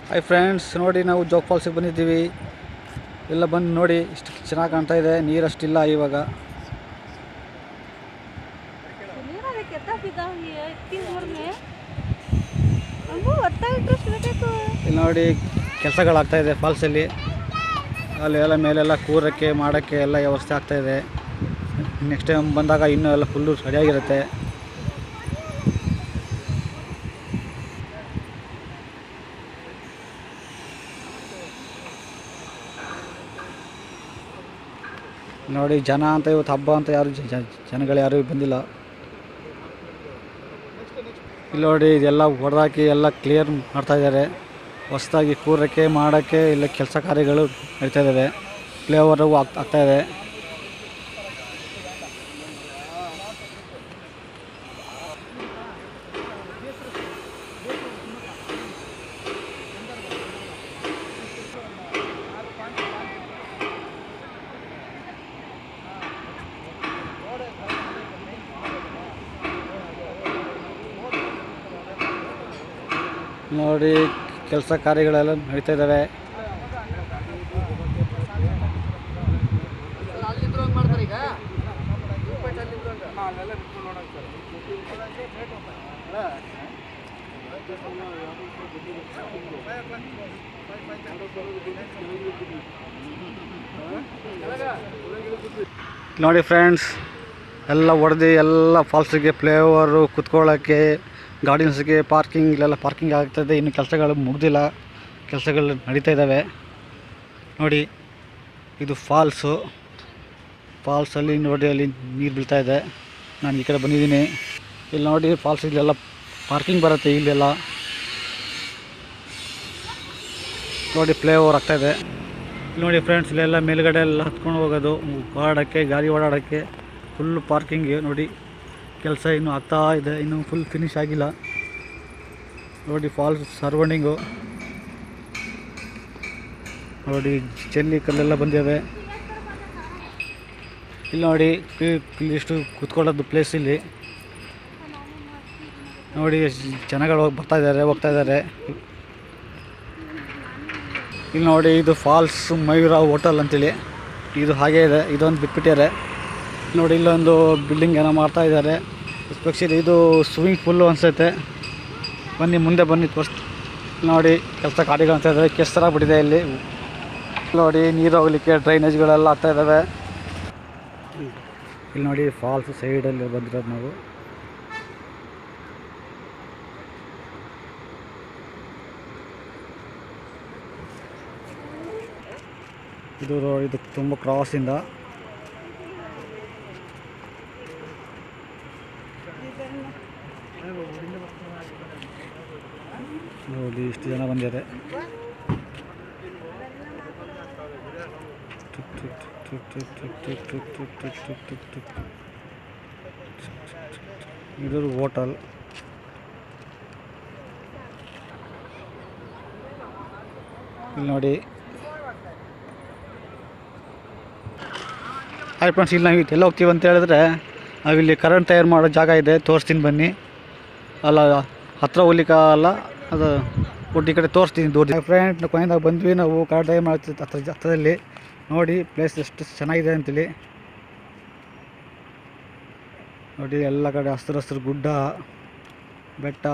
Hi friends, ನೋಡಿ ನಾವು ಜೋಗ್ ಫಾಲ್ಸಿಗೆ ಬಂದಿದ್ದೀವಿ. ಎಲ್ಲ ಬಂದು ನೋಡಿ, ಇಷ್ಟು ಚೆನ್ನಾಗಿ ಕಾಣ್ತಾ ಇದೆ. ನೀರಷ್ಟಿಲ್ಲ ಇವಾಗ. ಇಲ್ಲಿ ನೋಡಿ ಕೆಲಸಗಳಾಗ್ತಾ ಇದೆ ಫಾಲ್ಸಲ್ಲಿ. ಅಲ್ಲಿ ಎಲ್ಲ ಮೇಲೆಲ್ಲ ಕೂರಕ್ಕೆ ಮಾಡೋಕ್ಕೆ ಎಲ್ಲ ವ್ಯವಸ್ಥೆ ಆಗ್ತಾಯಿದೆ. ನೆಕ್ಸ್ಟ್ ಟೈಮ್ ಬಂದಾಗ ಇನ್ನೂ ಎಲ್ಲ ಫುಲ್ಲು ಸರಿಯಾಗಿರುತ್ತೆ. ನೋಡಿ ಜನ ಅಂತ ಇವತ್ತು ಹಬ್ಬ ಅಂತ ಯಾರು ಜನಗಳು ಯಾರೂ ಬಂದಿಲ್ಲ. ಇಲ್ಲಿ ನೋಡಿ ಇದೆಲ್ಲ ಹೊಡೆದಾಕಿ ಎಲ್ಲ ಕ್ಲಿಯರ್ ಮಾಡ್ತಾಯಿದ್ದಾರೆ. ಹೊಸದಾಗಿ ಕೂರಕ್ಕೆ ಮಾಡೋಕ್ಕೆ ಇಲ್ಲ ಕೆಲಸ ಕಾರ್ಯಗಳು ನಡೀತಾ ಇದ್ದಾವೆ. ಫ್ಲೇವರು ಆಗ್ತಾಯಿದೆ. ನೋಡಿ ಕೆಲಸ ಕಾರ್ಯಗಳೆಲ್ಲ ನಡೀತಾ ಇದ್ದಾವೆ. ನೋಡಿ ಫ್ರೆಂಡ್ಸ್, ಎಲ್ಲ ಹೊಡೆದು ಎಲ್ಲ ಫಾಲ್ಸಿಗೆ ಫ್ಲೇವರು ಕುತ್ಕೊಳ್ಳೋಕ್ಕೆ, ಗಾರ್ಡನ್ಸ್ಗೆ ಪಾರ್ಕಿಂಗ್, ಇಲ್ಲೆಲ್ಲ ಪಾರ್ಕಿಂಗ್ ಆಗ್ತಾಯಿದೆ. ಇನ್ನು ಕೆಲಸಗಳು ಮುಗ್ದಿಲ್ಲ, ಕೆಲಸಗಳು ನಡೀತಾ ಇದ್ದಾವೆ. ನೋಡಿ ಇದು ಫಾಲ್ಸಲ್ಲಿ ನೋಡಿ ಅಲ್ಲಿ ನೀರು ಬೀಳ್ತಾ ಇದೆ. ನಾನು ಈ ಕಡೆ ಬಂದಿದ್ದೀನಿ. ಇಲ್ಲಿ ನೋಡಿ ಫಾಲ್ಸ್, ಇಲ್ಲೆಲ್ಲ ಪಾರ್ಕಿಂಗ್ ಬರುತ್ತೆ. ಇಲ್ಲೆಲ್ಲ ನೋಡಿ ಫ್ಲೇವರ್ ಆಗ್ತಾಯಿದೆ. ನೋಡಿ ಫ್ರೆಂಡ್ಸ್, ಇಲ್ಲೆಲ್ಲ ಮೇಲ್ಗಡೆ ಎಲ್ಲ ಹತ್ಕೊಂಡು ಹೋಗೋದು, ಓಡಾಡೋಕ್ಕೆ, ಗಾಡಿ ಓಡಾಡೋಕ್ಕೆ ಫುಲ್ ಪಾರ್ಕಿಂಗ್. ನೋಡಿ ಕೆಲಸ ಇನ್ನೂ ಆಗ್ತಾ ಇದೆ, ಇನ್ನೂ ಫುಲ್ ಫಿನಿಷ್ ಆಗಿಲ್ಲ. ನೋಡಿ ಫಾಲ್ಸ್ ಸರೌಂಡಿಂಗು ನೋಡಿ, ಚೆಲ್ಲಿ ಕಲ್ಲೆಲ್ಲ ಬಂದಿವೆ. ಇಲ್ಲಿ ನೋಡಿ ಇಷ್ಟು ಕೂತ್ಕೊಳ್ಳೋದು ಪ್ಲೇಸ್. ಇಲ್ಲಿ ನೋಡಿ ಜನಗಳು ಬರ್ತಾ ಇದ್ದಾರೆ, ಹೋಗ್ತಾ ಇದ್ದಾರೆ. ಇಲ್ಲಿ ನೋಡಿ ಇದು ಫಾಲ್ಸ್ ಮಯೂರ ಹೋಟೆಲ್ ಅಂತೇಳಿ ಇದು ಹಾಗೇ ಇದೆ. ಇದೊಂದು ಬಿಟ್ಬಿಟ್ಟಿದ್ದಾರೆ. ನೋಡಿ ಇಲ್ಲೊಂದು ಬಿಲ್ಡಿಂಗ್ ಏನೋ ಮಾಡ್ತಾ ಇದ್ದಾರೆ. ಎಸ್ಪೆಷಲಿ ಇದು ಸ್ವಿಮ್ಮಿಂಗ್ ಪೂಲು ಅನಿಸುತ್ತೆ. ಬನ್ನಿ ಮುಂದೆ ಬನ್ನಿ ತೋರಿಸ್ತೀನಿ. ನೋಡಿ ಕೆಲಸ ಕಾರ್ಯಗಳು ಅಂತ ಇದ್ದಾರೆ. ಕೆಸರಾಗ್ಬಿಟ್ಟಿದೆ ಇಲ್ಲಿ. ನೋಡಿ ನೀರು ಹೋಗಲಿಕ್ಕೆ ಡ್ರೈನೇಜ್ಗಳೆಲ್ಲ ಆಗ್ತಾ ಇದ್ದಾವೆ. ಇಲ್ಲಿ ನೋಡಿ ಫಾಲ್ಸ್ ಸೈಡಲ್ಲಿ ಬಂದಿರೋದು ನಾವು. ಇದು ತುಂಬ ಕ್ರಾಸಿಂದ ನೋಡಿ ಇಷ್ಟು ಜನ ಬಂದಿದ್ದಾರೆ. ಇದು ಹೋಟೆಲ್. ಇಲ್ಲಿ ನೋಡಿ ಹಾಯ್ ಫ್ರೆಂಡ್ಸ್, ಇಲ್ಲಿ ನಾವು ಎಲ್ಲ ಹೋಗ್ತೀವಿ ಅಂತ ಹೇಳಿದ್ರೆ ನಾವಿಲ್ಲಿ ಕರೆಂಟ್ ತಯಾರು ಮಾಡೋ ಜಾಗ ಇದೆ, ತೋರಿಸ್ತೀನಿ ಬನ್ನಿ. ಅಲ್ಲ ಹತ್ತಿರ ಹೋಗ್ಲಿಕ್ಕಲ್ಲ, ಅದು ಒಟ್ಟು ಈ ಕಡೆ ತೋರಿಸ್ತೀನಿ ದೂರ. ಫ್ರೆಂಡ್ ಕೊನೆದಾಗ ಬಂದ್ವಿ ನಾವು ಕರೆಂಟ್ ತಯಾರು ಮಾಡ್ತೀವಿ ಹತ್ರದಲ್ಲಿ. ನೋಡಿ ಪ್ಲೇಸ್ ಎಷ್ಟು ಚೆನ್ನಾಗಿದೆ ಅಂತೇಳಿ. ನೋಡಿ ಎಲ್ಲ ಕಡೆ ಹಸಿರು ಹಸಿರು ಗುಡ್ಡ, ಬೆಟ್ಟ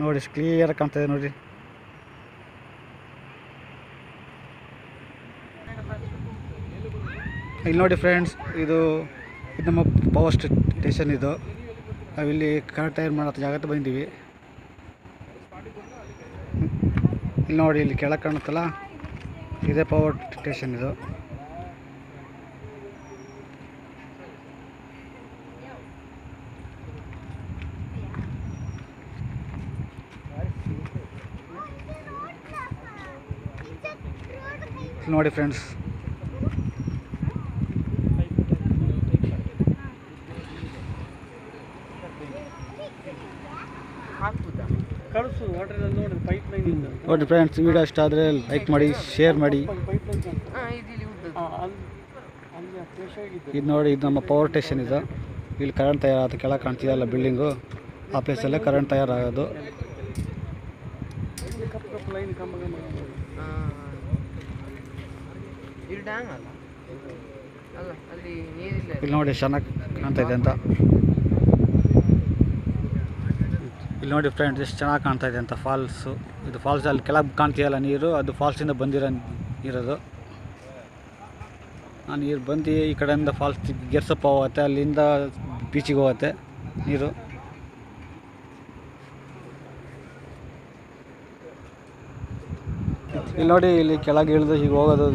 ನೋಡಿ ಎಷ್ಟು ಕ್ಲಿಯರಾಗಿ ಕಾಣ್ತಾಯಿದೆ. ನೋಡಿ ಇಲ್ಲಿ ನೋಡಿ ಫ್ರೆಂಡ್ಸ್, ಇದು ನಮ್ಮ ಪವರ್ ಸ್ಟೇಷನ್. ಇದು ನಾವಿಲ್ಲಿ ಕರೆಂಟ್ ತಯಾರು ಮಾಡೋ ಜಾಗಕ್ಕೆ ಬಂದಿದ್ದೀವಿ. ಇಲ್ಲಿ ನೋಡಿ ಇಲ್ಲಿ ಕೆಳಗೆ ಕಾಣುತ್ತಲ್ಲ, ಇದೇ ಪವರ್ ಸ್ಟೇಷನ್. ಇದು ನೋಡಿ ಫ್ರೆಂಡ್ಸ್, ನೋಡಿ ಫ್ರೆಂಡ್ಸ್, ವಿಡಿಯೋ ಇಷ್ಟ ಆದರೆ ಲೈಕ್ ಮಾಡಿ, ಶೇರ್ ಮಾಡಿ. ಇದು ನೋಡಿ, ಇದು ನಮ್ಮ ಪವರ್ ಸ್ಟೇಷನ್. ಇದು ಇಲ್ಲಿ ಕರೆಂಟ್ ತಯಾರಾದ ಕೆಳಗೆ ಕಾಣ್ತಿದೆಯಲ್ಲ ಬಿಲ್ಡಿಂಗು, ಆ ಪ್ಲೇಸಲ್ಲೇ ಕರೆಂಟ್ ತಯಾರಾಗೋದು. ಇದು ಡ್ಯಾಮ್ ಅಲ್ಲ ಅಲ್ಲ ಅಲ್ಲಿ ನೀರಿಲ್ಲ. ಇಲ್ಲಿ ನೋಡಿ ಚೆನ್ನಾಗಿ ಕಾಣ್ತಾ ಇದೆ ಅಂತ. ಇಲ್ಲಿ ನೋಡಿ ಫ್ರೆಂಡ್ಸ್ ಎಷ್ಟು ಚೆನ್ನಾಗಿ ಕಾಣ್ತಾ ಇದೆ ಅಂತ ಫಾಲ್ಸು. ಇದು ಫಾಲ್ಸ್ ಅಲ್ಲಿ ಕೆಳಗೆ ಕಾಣ್ತೀಯಲ್ಲ ನೀರು, ಅದು ಫಾಲ್ಸಿಂದ ಬಂದಿರೋ ನೀರದು. ಆ ನೀರು ಬಂದು ಈ ಕಡೆಯಿಂದ ಫಾಲ್ಸ್ ಗೆರ್ಸಪ್ಪ ಹೋಗುತ್ತೆ, ಅಲ್ಲಿಂದ ಬೀಚಿಗೆ ಹೋಗುತ್ತೆ ನೀರು. ಇಲ್ಲಿ ನೋಡಿ ಇಲ್ಲಿ ಕೆಳಗೆ ಇಳಿದು ಹೀಗೆ ಹೋಗೋದು.